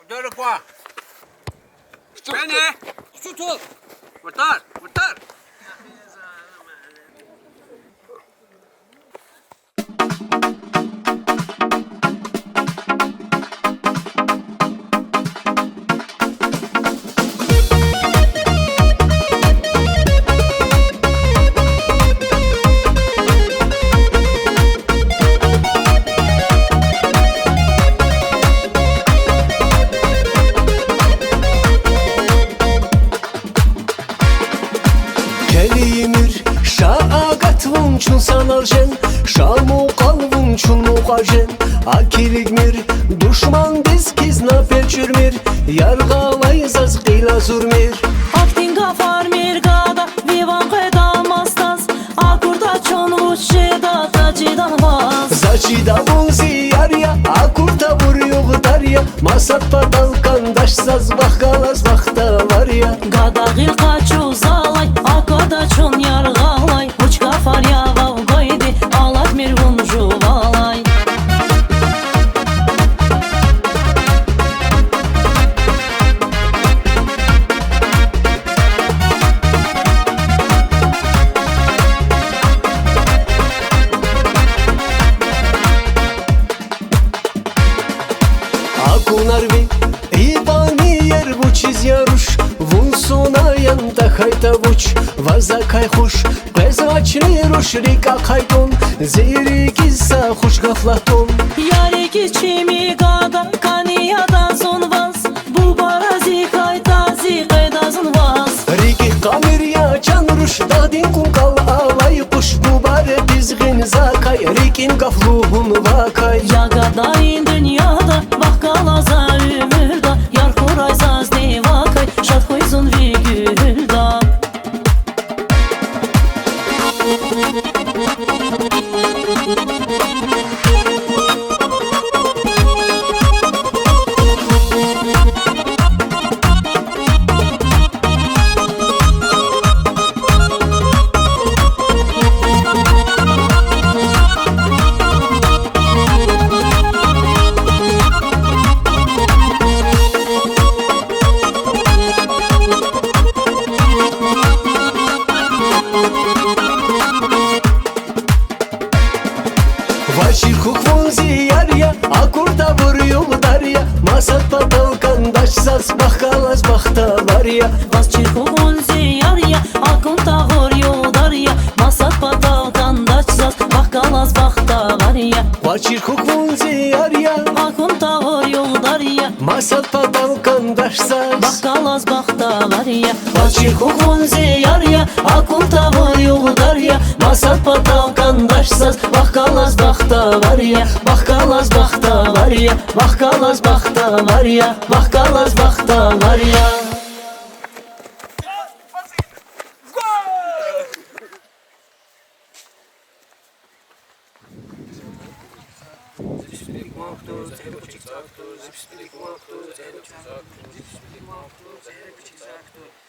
Dora qua! Bene? Tutto! Guardar! Guardar! Kelimir şaagat vunçun sanarjen Şamu kalvunçun muqajen Akiligmir düşman biz kizna peçürmir Yargalay zaz qila zurmir Aktinga farmir gada vivan qedalmastas Akurda çon uçida tacidan vas Zacida bunzi yarya Akurta vuryuq darya Masat patal kandaş saz Bakkalaz bakta var ya Gada gilqa çuzalay Akada çon yargalay Uçka farya vavgaydi Alat mirgun juvalay Акунарви ибани ер вучиз яруш Вунсуна янда хайта вуч Вазакай хуш Безачни руш рика кайтон Зири кизса хуш гафлатон Yariki çimi gada Kaniyadan son vas Bu barazi kaytazi kaydazın vas Riki kamir ya can ruş Dadin kunkal alay kuş Mübare bizgin zakay Rikin gafluhun vakay Ya gadayın dünyada Bakkalaza ümürda Yar kurayzaz devakay Şat koysun virgülda Vachirkuk vunzi yarya Akurta vuryuq darya Masat patal kandaş saz Bakkalaz bakta var ya Vas çirkovun ziyarya Akun tağır yoldarya Masat patal kandaç zaz Bakkalaz bakta var ya Vachirkuk vunzi yarya Akun tağır yoldarya Masat patal kandaş saz Bakkalaz bakta var ya Vas çirkovun ziyarya Akun tağır yoldarya Masat patal kandaş zaz Bakkalaz bakta var ya Bakkalaz bakta var ya Bakkalaz bakta var ya Bakkalaz bakta var ya Zipspilik mokto, zero chizakto, zipspilik mokto, zero chizakto.